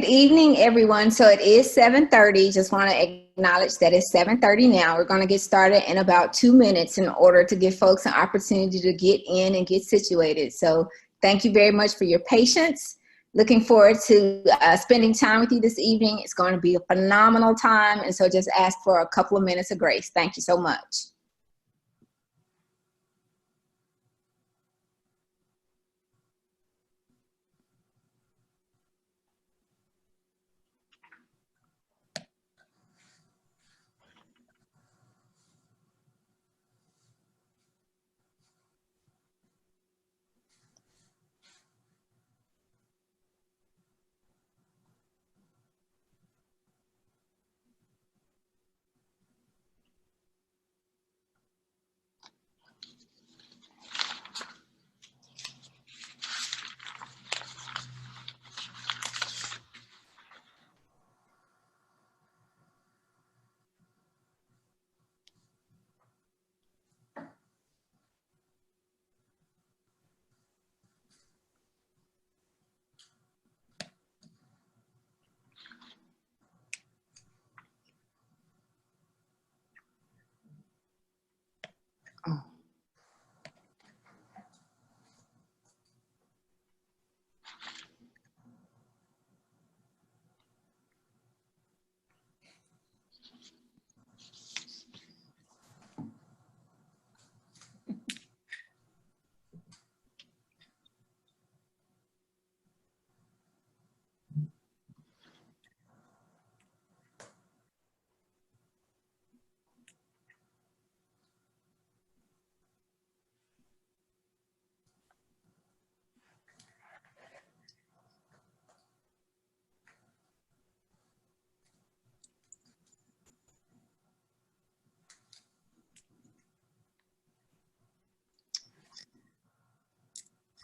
evening, everyone. So it is 7:30. Just want to acknowledge that it's 7:30 now. We're going to get started in about 2 minutes in order to give folks an opportunity to get in and get situated. So thank you very much for your patience. Looking forward to spending time with you this evening. It's going to be a phenomenal time. And so just ask for a couple of minutes of grace. Thank you so much.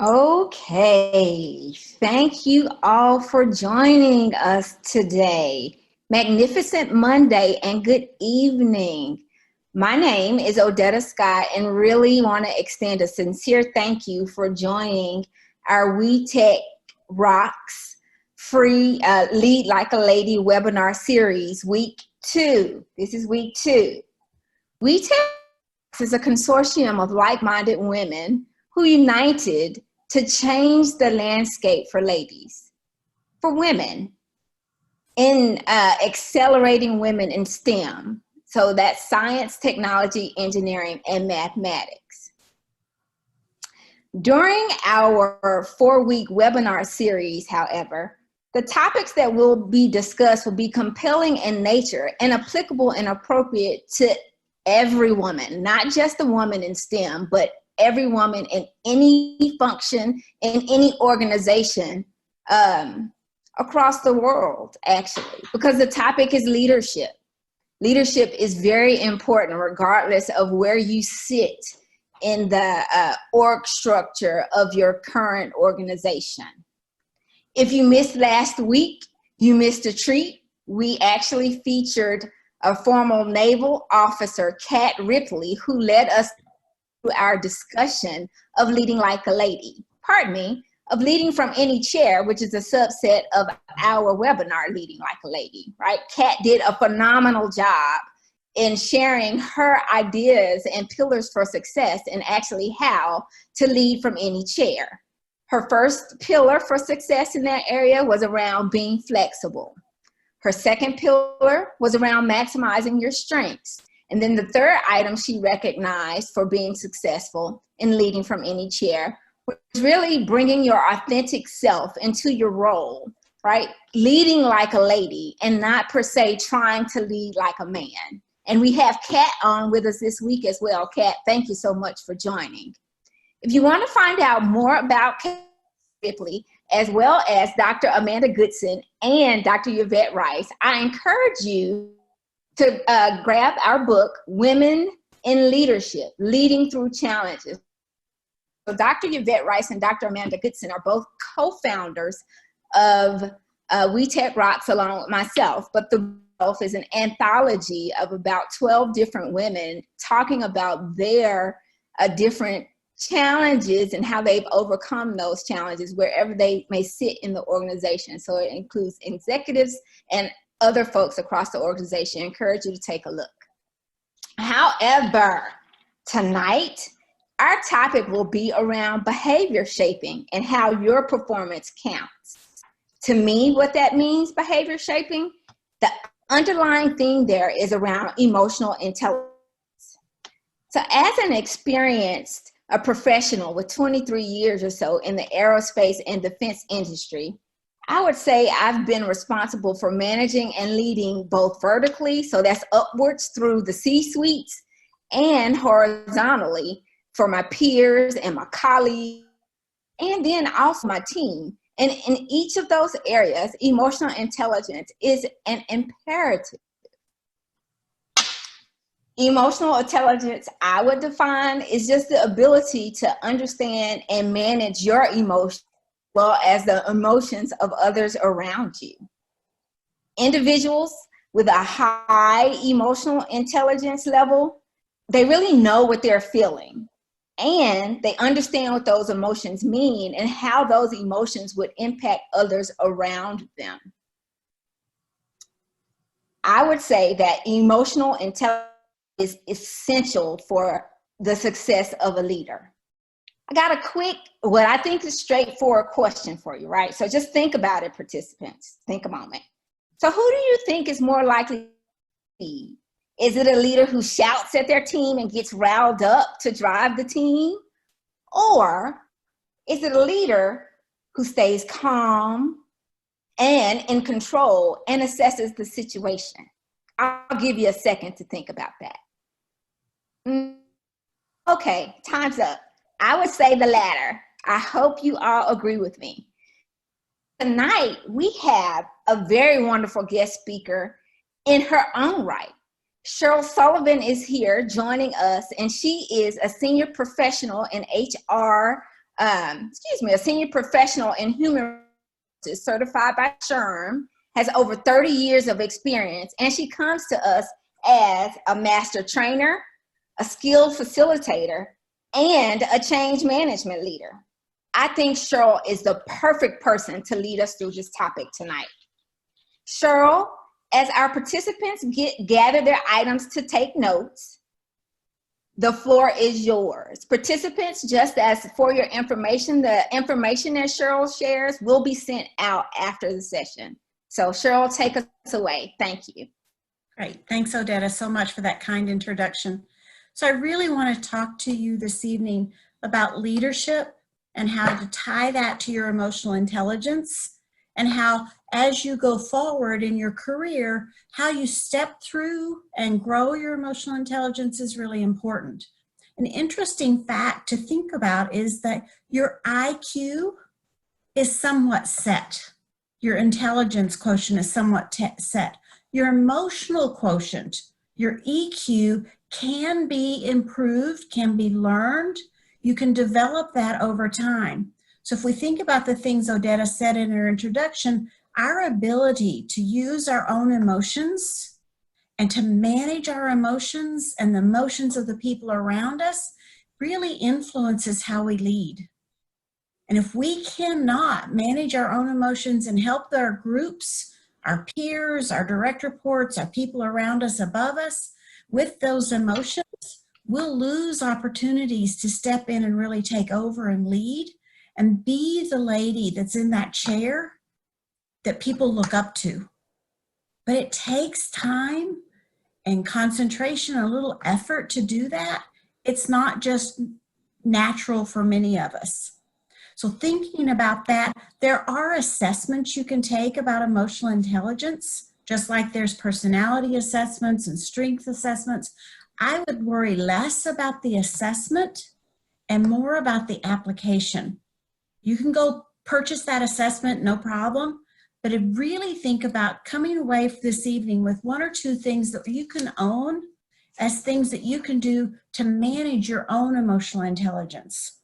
Okay, thank you all for joining us today. Magnificent Monday and good evening. My name is Odetta Scott and really want to extend a sincere thank you for joining our WeTech Rocks free Lead Like a Lady webinar series, week 2. This is week 2. WeTech is a consortium of like-minded women who united to change the landscape for ladies, for women, in accelerating women in STEM. So that's science, technology, engineering, and mathematics. During our 4-week webinar series, however, the topics that will be discussed will be compelling in nature and applicable and appropriate to every woman, not just the woman in STEM, but every woman in any function, in any organization across the world, actually, because the topic is leadership. Leadership is very important regardless of where you sit in the org structure of your current organization. If you missed last week, you missed a treat. We actually featured a former naval officer, Kat Ripley, who led us our discussion of leading like a lady, of leading from any chair, which is a subset of our webinar, Leading Like a Lady, right? Kat did a phenomenal job in sharing her ideas and pillars for success and actually how to lead from any chair. Her first pillar for success in that area was around being flexible. Her second pillar was around maximizing your strengths. And then the third item she recognized for being successful in leading from any chair was really bringing your authentic self into your role, right? Leading like a lady and not per se trying to lead like a man. And we have Kat on with us this week as well. Kat, thank you so much for joining. If you want to find out more about Kat Ripley, as well as Dr. Amanda Goodson and Dr. Yvette Rice, I encourage you to grab our book, Women in Leadership, Leading Through Challenges. So Dr. Yvette Rice and Dr. Amanda Goodson are both co-founders of WeTech Rocks along with myself, but the book is an anthology of about 12 different women talking about their different challenges and how they've overcome those challenges wherever they may sit in the organization. So it includes executives and other folks across the organization. I encourage you to take a look. However, tonight, our topic will be around behavior shaping and how your performance counts. To me, what that means, behavior shaping, the underlying theme there is around emotional intelligence. So as an experienced professional with 23 years or so in the aerospace and defense industry, I would say I've been responsible for managing and leading both vertically, so that's upwards through the C-suites, and horizontally for my peers and my colleagues, and then also my team. And in each of those areas, emotional intelligence is an imperative. Emotional intelligence, I would define, is just the ability to understand and manage your emotions as well as the emotions of others around you. Individuals with a high emotional intelligence level, they really know what they're feeling, and they understand what those emotions mean and how those emotions would impact others around them. I would say that emotional intelligence is essential for the success of a leader. I got a quick, what I think is straightforward question for you, right? So just think about it, participants. Think a moment. So who do you think is more likely to lead? Is it a leader who shouts at their team and gets riled up to drive the team? Or is it a leader who stays calm and in control and assesses the situation? I'll give you a second to think about that. Okay, time's up. I would say the latter. I hope you all agree with me. Tonight, we have a very wonderful guest speaker in her own right. Cheryl Sullivan is here joining us, and she is a senior professional in HR, a senior professional in human resources, certified by SHRM, has over 30 years of experience, and she comes to us as a master trainer, a skilled facilitator, and a change management leader. I think Cheryl is the perfect person to lead us through this topic tonight. Cheryl, as our participants gather their items to take notes, the floor is yours. Participants, just as for your information, the information that Cheryl shares will be sent out after the session. So Cheryl, take us away. Thank you. Great. Thanks, Odetta, so much for that kind introduction. So I really want to talk to you this evening about leadership and how to tie that to your emotional intelligence, and how, as you go forward in your career, how you step through and grow your emotional intelligence is really important. An interesting fact to think about is that your IQ is somewhat set. Your intelligence quotient is somewhat set. Your emotional quotient, your EQ, can be improved, can be learned. You can develop that over time. So if we think about the things Odetta said in her introduction, our ability to use our own emotions and to manage our emotions and the emotions of the people around us really influences how we lead. And if we cannot manage our own emotions and help our groups, our peers, our direct reports, our people around us, above us, with those emotions, we'll lose opportunities to step in and really take over and lead and be the lady that's in that chair that people look up to. But it takes time and concentration, a little effort to do that. It's not just natural for many of us. So thinking about that, there are assessments you can take about emotional intelligence, just like there's personality assessments and strength assessments. I would worry less about the assessment and more about the application. You can go purchase that assessment, no problem, but I really think about coming away this evening with one or two things that you can own as things that you can do to manage your own emotional intelligence.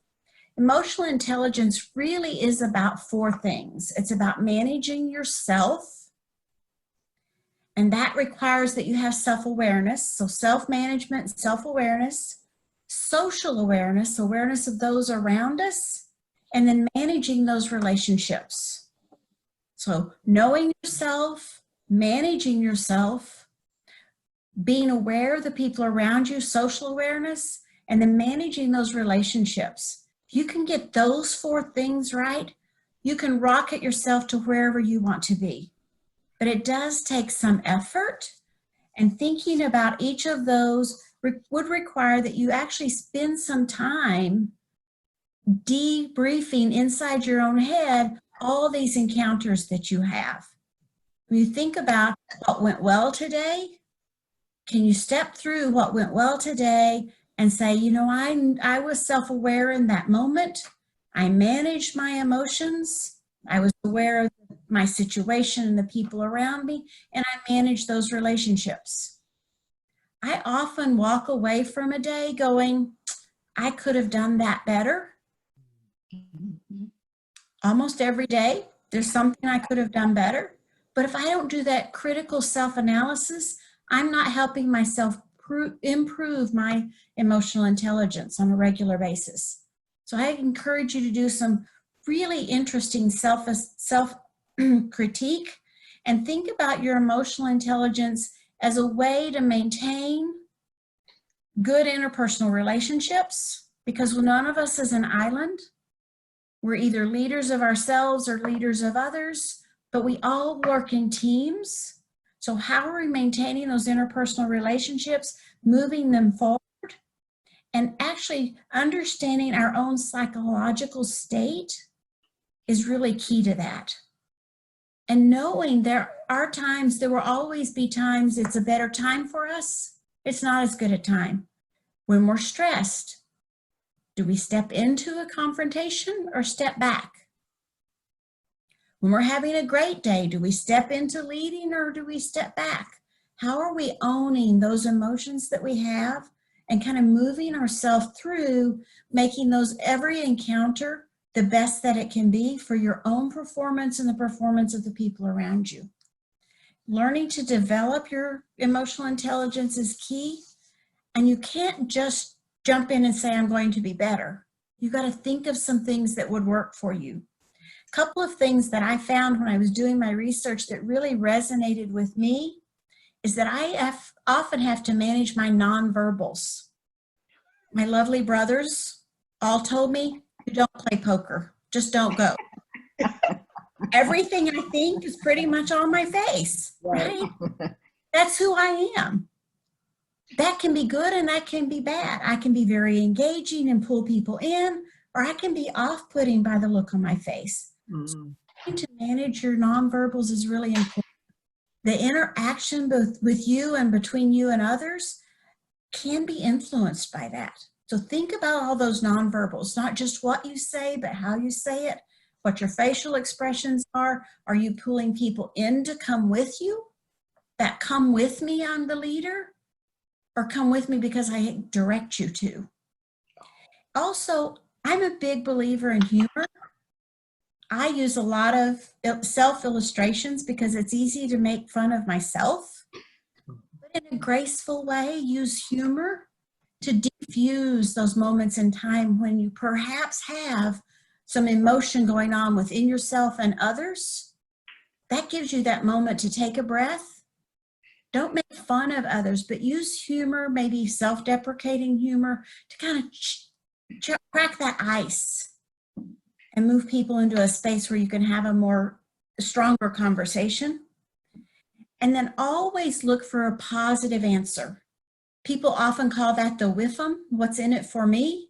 Emotional intelligence really is about four things. It's about managing yourself, and that requires that you have self-awareness. So self-management, self-awareness, social awareness, awareness of those around us, and then managing those relationships. So knowing yourself, managing yourself, being aware of the people around you, social awareness, and then managing those relationships. If you can get those 4 things right, you can rocket yourself to wherever you want to be. But it does take some effort, and thinking about each of those would require that you actually spend some time debriefing inside your own head all these encounters that you have. When you think about what went well today, can you step through what went well today and say, you know, I was self-aware in that moment. I managed my emotions. I was aware of my situation and the people around me, and I managed those relationships. I often walk away from a day going, I could have done that better. Almost every day, there's something I could have done better. But if I don't do that critical self-analysis, I'm not helping myself improve my emotional intelligence on a regular basis. So I encourage you to do some really interesting self-critique and think about your emotional intelligence as a way to maintain good interpersonal relationships, because none of us is an island. We're either leaders of ourselves or leaders of others, but we all work in teams. So how are we maintaining those interpersonal relationships, moving them forward, and actually understanding our own psychological state is really key to that. And knowing there are times, there will always be times it's a better time for us. It's not as good a time. When we're stressed, do we step into a confrontation or step back? When we're having a great day, do we step into leading or do we step back? How are we owning those emotions that we have and kind of moving ourselves through making those every encounter the best that it can be for your own performance and the performance of the people around you? Learning to develop your emotional intelligence is key, and you can't just jump in and say, I'm going to be better. You got to think of some things that would work for you. A couple of things that I found when I was doing my research that really resonated with me is that I often have to manage my nonverbals. My lovely brothers all told me, you don't play poker, just don't go. Everything I think is pretty much on my face, right? That's who I am. That can be good and that can be bad. I can be very engaging and pull people in, or I can be off-putting by the look on my face. So trying to manage your nonverbals is really important. The interaction both with you and between you and others can be influenced by that. So think about all those nonverbals, not just what you say, but how you say it, what your facial expressions are. Are you pulling people in to come with you? That come with me, I'm the leader? Or come with me because I direct you to? Also, I'm a big believer in humor. I use a lot of self-illustrations because it's easy to make fun of myself, but in a graceful way, use humor to diffuse those moments in time when you perhaps have some emotion going on within yourself and others. That gives you that moment to take a breath. Don't make fun of others, but use humor, maybe self-deprecating humor, to kind of crack that ice and move people into a space where you can have a stronger conversation. And then always look for a positive answer. People often call that the WIFM, what's in it for me.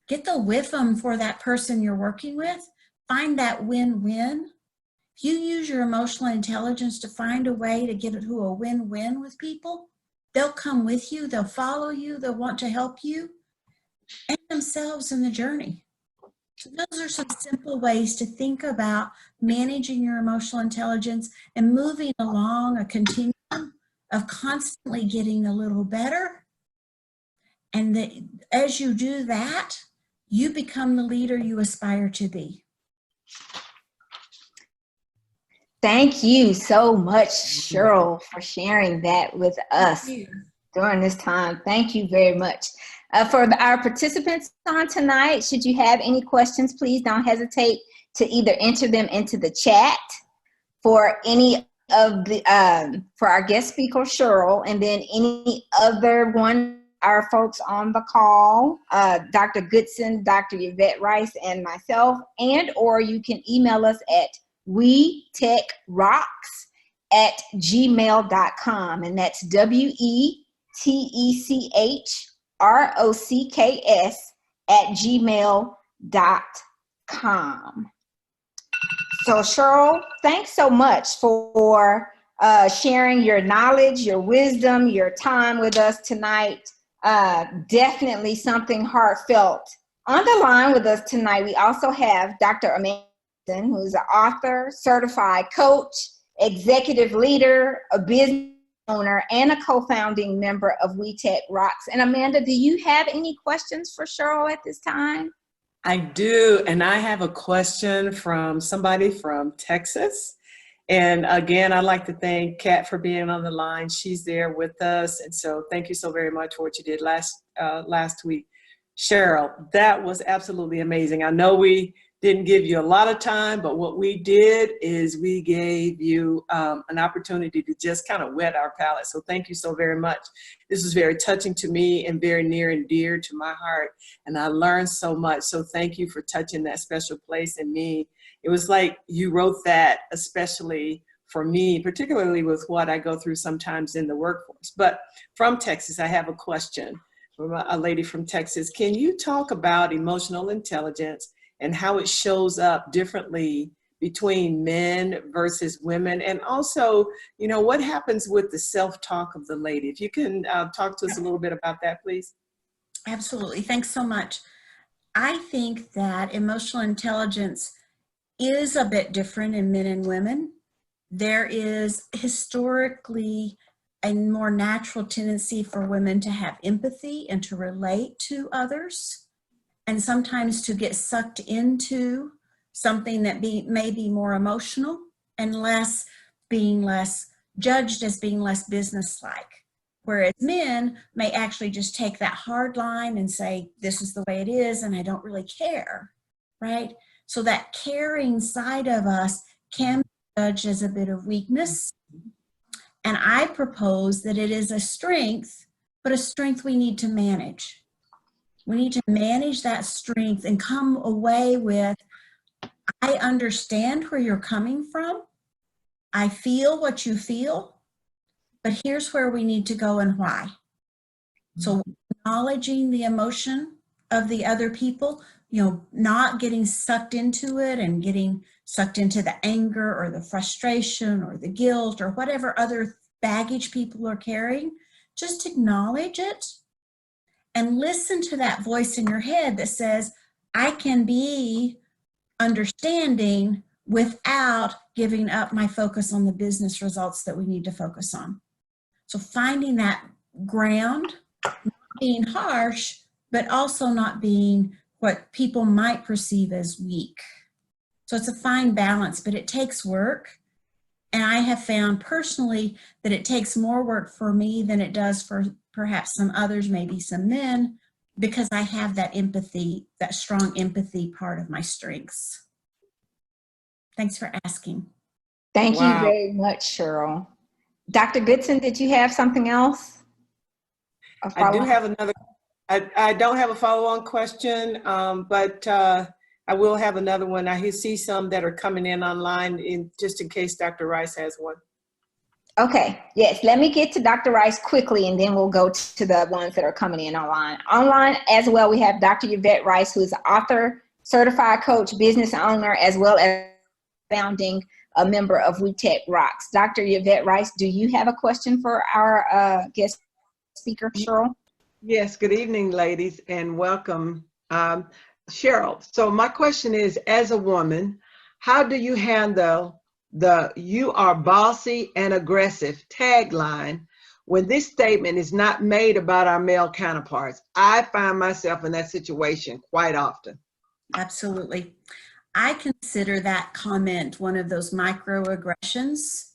Get the WIFM for that person you're working with. Find that win-win. If you use your emotional intelligence to find a way to get it to a win-win with people, they'll come with you, they'll follow you, they'll want to help you and themselves in the journey. So those are some simple ways to think about managing your emotional intelligence and moving along a continuum of constantly getting a little better. And that as you do that, you become the leader you aspire to be. Thank you so much, Cheryl, for sharing that with us during this time. Thank you very much. For our participants on tonight, should you have any questions, please don't hesitate to either enter them into the chat for any of the, for our guest speaker, Cheryl, and then any other one, our folks on the call, Dr. Goodson, Dr. Yvette Rice, and myself, and or you can email us at WeTechRocks@gmail.com, and that's WeTechRocks@gmail.com. So Cheryl, thanks so much for sharing your knowledge, your wisdom, your time with us tonight. Definitely something heartfelt. On the line with us tonight, we also have Dr. Amanda, who's an author, certified coach, executive leader, a business owner, and a co-founding member of WeTech Rocks. And Amanda, do you have any questions for Cheryl at this time? I do, and I have a question from somebody from Texas. And again, I'd like to thank Kat for being on the line. She's there with us, and so thank you so very much for what you did last week. Cheryl, that was absolutely amazing. I know we didn't give you a lot of time, but what we did is we gave you an opportunity to just kind of whet our palate. So thank you so very much. This was very touching to me and very near and dear to my heart. And I learned so much. So thank you for touching that special place in me. It was like you wrote that especially for me, particularly with what I go through sometimes in the workforce. But from Texas, I have a question from a lady from Texas. Can you talk about emotional intelligence and how it shows up differently between men versus women? And also, you know, what happens with the self-talk of the lady? If you can talk to us a little bit about that, please. Absolutely. Thanks so much. I think that emotional intelligence is a bit different in men and women. There is historically a more natural tendency for women to have empathy and to relate to others, and sometimes to get sucked into something that may be more emotional and being less judged as being less businesslike. Whereas men may actually just take that hard line and say, this is the way it is and I don't really care, right? So that caring side of us can be judged as a bit of weakness. And I propose that it is a strength, but a strength we need to manage. We need to manage that strength and come away with, I understand where you're coming from. I feel what you feel, but here's where we need to go and why. So acknowledging the emotion of the other people, you know, not getting sucked into it and getting sucked into the anger or the frustration or the guilt or whatever other baggage people are carrying. Just acknowledge it and listen to that voice in your head that says, I can be understanding without giving up my focus on the business results that we need to focus on. So finding that ground, not being harsh, but also not being what people might perceive as weak. So it's a fine balance, but it takes work. And I have found personally that it takes more work for me than it does for perhaps some others, maybe some men, because I have that empathy, that strong empathy part of my strengths. Thanks for asking. Thank you very much, Cheryl. Dr. Goodson, did you have something else? I do have another. I don't have a follow-on question, but I will have another one. I see some that are coming in online just in case Dr. Rice has one. Okay, yes, let me get to Dr. Rice quickly and then we'll go to the ones that are coming in online. Online as well, we have Dr. Yvette Rice, who is an author, certified coach, business owner, as well as founding a member of WeTech Rocks. Dr. Yvette Rice, do you have a question for our guest speaker, Cheryl? Yes, good evening, ladies, and welcome. Cheryl, so my question is, as a woman, how do you handle the "you are bossy and aggressive" tagline when this statement is not made about our male counterparts? I find myself in that situation quite often. Absolutely. I consider that comment one of those microaggressions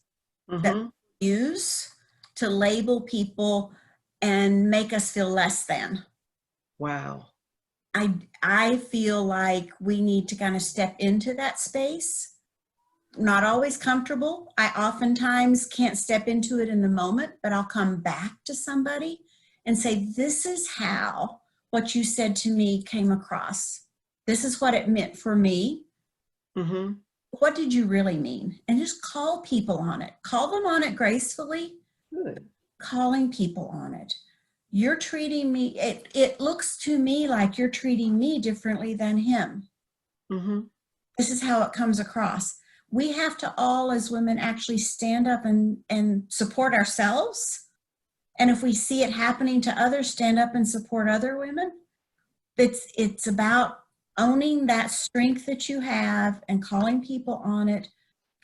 that we use to label people and make us feel less than. Wow. I feel like we need to kind of step into that space. Not always comfortable. I oftentimes can't step into it in the moment, but I'll come back to somebody and say, this is how what you said to me came across. This is what it meant for me. Mm-hmm. What did you really mean? And just call people on it. Call them on it gracefully. Good. Calling people on it. You're treating me, it looks to me like you're treating me differently than him. Mm-hmm. This is how it comes across. We have to all, as women, actually stand up and support ourselves. And if we see it happening to others, stand up and support other women. It's about owning that strength that you have and calling people on it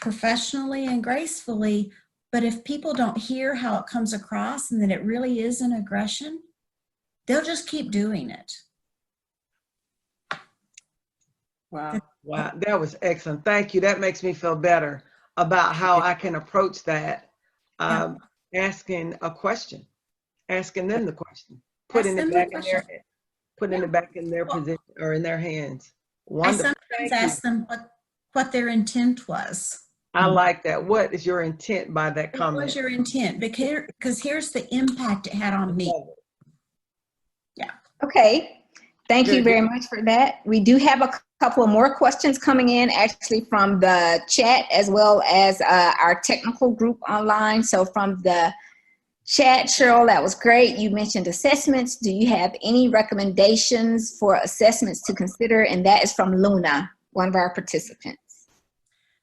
professionally and gracefully. But if people don't hear how it comes across and that it really is an aggression, they'll just keep doing it. Wow. Wow, that was excellent. Thank you. That makes me feel better about how I can approach that. Asking a question, asking them the question, putting Ask it them the back in question. it back in their position or in their hands. I Wonderful. sometimes Thank you. ask them what their intent was. I like that. What is your intent by that What comment? was your intent? Because here's the impact it had on me. Yeah. Okay. Thank you Very very much for that. We do have a couple of more questions coming in actually from the chat as well as our technical group online. So from the chat, Cheryl, that was great. You mentioned assessments. Do you have any recommendations for assessments to consider? And that is from Luna, one of our participants.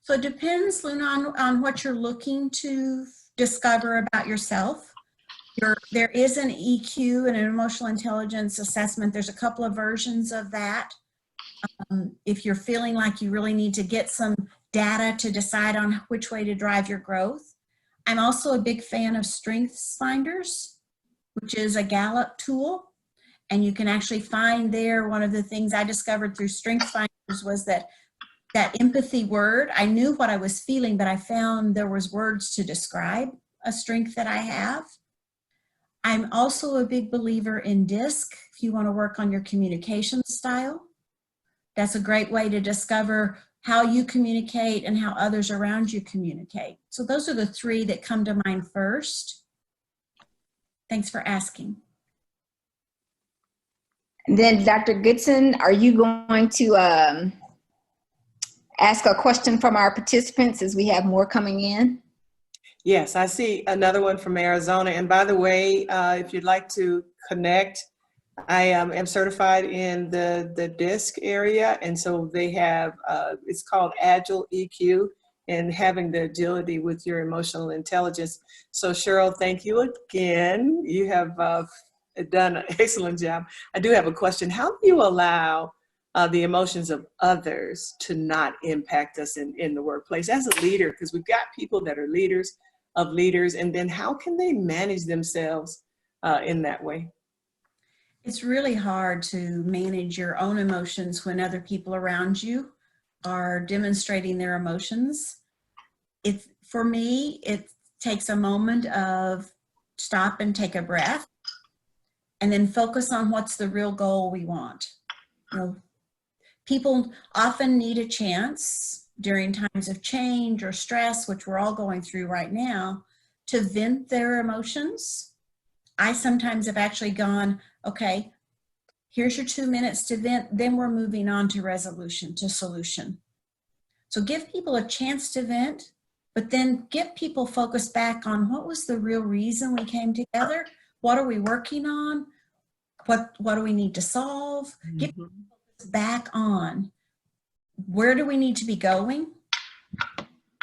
So it depends, Luna, on what you're looking to discover about yourself. There is an EQ and an emotional intelligence assessment. There's a couple of versions of that. If you're feeling like you really need to get some data to decide on which way to drive your growth. I'm also a big fan of Strengths Finders, which is a Gallup tool. And you can actually find there, one of the things I discovered through Strengths Finders was that empathy word, I knew what I was feeling, but I found there was words to describe a strength that I have. I'm also a big believer in DISC if you want to work on your communication style. That's a great way to discover how you communicate and how others around you communicate. So those are the three that come to mind first. Thanks for asking. And then Dr. Goodson, are you going to ask a question from our participants as we have more coming in? Yes, I see another one from Arizona. And by the way, if you'd like to connect, I am certified in the DISC area. And so they have, it's called Agile EQ and having the agility with your emotional intelligence. So Cheryl, thank you again. You have done an excellent job. I do have a question. How do you allow the emotions of others to not impact us in the workplace as a leader? Because we've got people that are leaders of leaders, and then how can they manage themselves in that way? It's really hard to manage your own emotions when other people around you are demonstrating their emotions. For me, it takes a moment of stop and take a breath and then focus on what's the real goal we want. You know, people often need a chance during times of change or stress, which we're all going through right now, to vent their emotions. I sometimes have actually gone, okay, here's your 2 minutes to vent, then we're moving on to resolution, to solution. So give people a chance to vent, but then get people focused back on what was the real reason we came together? What are we working on? What do we need to solve? Get people back on where do we need to be going?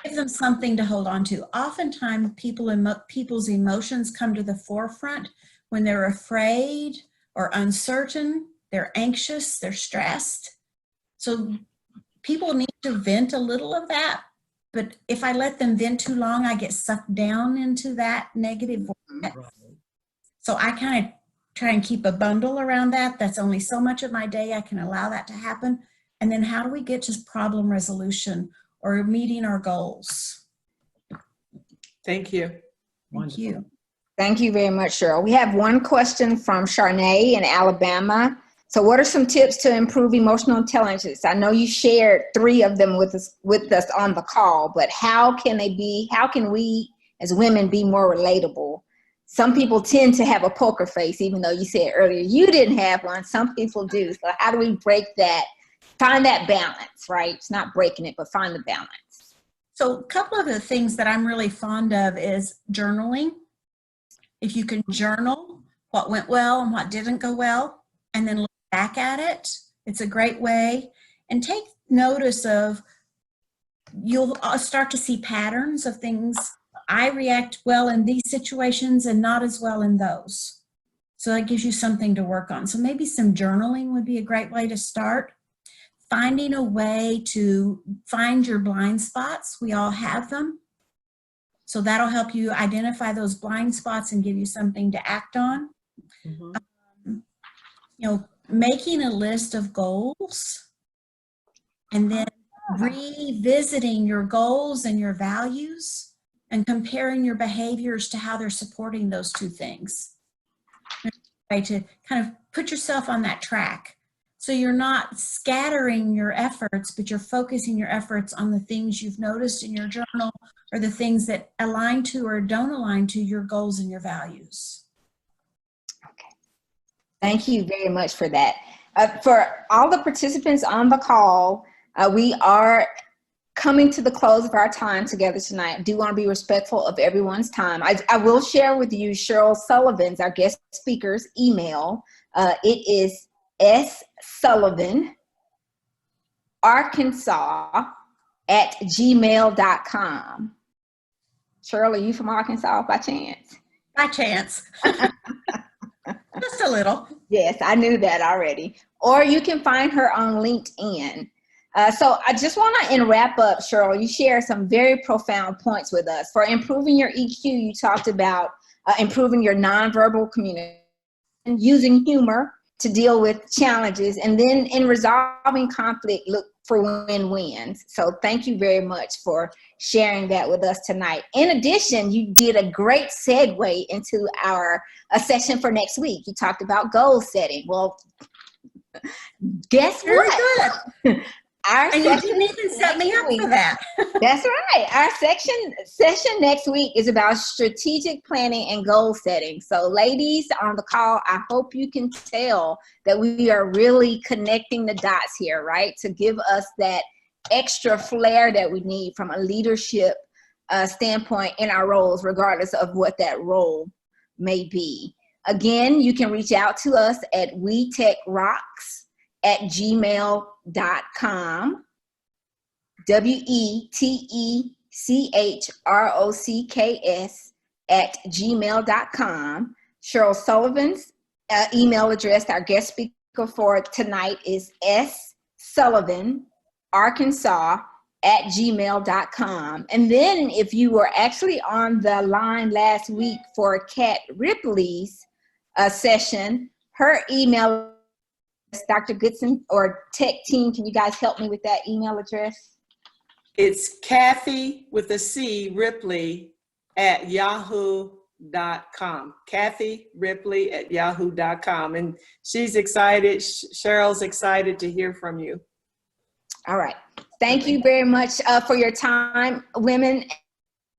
Give them something to hold on to. Oftentimes, people's emotions come to the forefront when they're afraid or uncertain, they're anxious, they're stressed. So people need to vent a little of that, but if I let them vent too long, I get sucked down into that negative vortex. So I kind of try and keep a bundle around that. That's only so much of my day I can allow that to happen. And then how do we get to problem resolution or meeting our goals? Thank you. Thank you. Thank you very much, Cheryl. We have one question from Charnay in Alabama. So what are some tips to improve emotional intelligence? I know you shared 3 of them with us on the call, but how can we as women be more relatable? Some people tend to have a poker face, even though you said earlier you didn't have one. Some people do. So how do we break that, find that balance, right? It's not breaking it, but find the balance. So a couple of the things that I'm really fond of is journaling. If you can journal what went well and what didn't go well, and then look back at it, it's a great way. And take notice of, you'll start to see patterns of things. I react well in these situations and not as well in those. So that gives you something to work on. So maybe some journaling would be a great way to start. Finding a way to find your blind spots. We all have them. So that'll help you identify those blind spots and give you something to act on. Making a list of goals and then revisiting your goals and your values and comparing your behaviors to how they're supporting those 2 things. Right, to kind of put yourself on that track. So you're not scattering your efforts, but you're focusing your efforts on the things you've noticed in your journal or the things that align to or don't align to your goals and your values. Okay. Thank you very much for that. For all the participants on the call, we are coming to the close of our time together tonight. I do want to be respectful of everyone's time. I will share with you Cheryl Sullivan's, our guest speaker's email. It is ssullivanarkansas@gmail.com. Cheryl, are you from Arkansas by chance? By chance. Just a little. Yes, I knew that already. Or you can find her on LinkedIn. So I just want to wrap up, Cheryl. You shared some very profound points with us. For improving your EQ, you talked about improving your nonverbal communication, using humor to deal with challenges, and then in resolving conflict, look for win-wins. So thank you very much for sharing that with us tonight. In addition, you did a great segue into our session for next week. You talked about goal setting. Well, guess Very what? good. Our And you didn't even set me up for that. That's right. Our session next week is about strategic planning and goal setting. So ladies on the call, I hope you can tell that we are really connecting the dots here, right? To give us that extra flair that we need from a leadership standpoint in our roles, regardless of what that role may be. Again, you can reach out to us at WeTechRocks@gmail.com. WeTechRocks@gmail.com. Cheryl Sullivan's email address, our guest speaker for tonight, is ssullivanarkansas@gmail.com. And then if you were actually on the line last week for Kat Ripley's session, her email is Dr. Goodson or Tech Team. Can you guys help me with that email address? It's Kathy with a C, Ripley @yahoo.com. Kathy Ripley @yahoo.com. And she's excited. Cheryl's excited to hear from you. All right. Thank you very much for your time, women.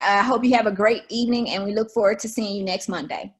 I hope you have a great evening, and we look forward to seeing you next Monday.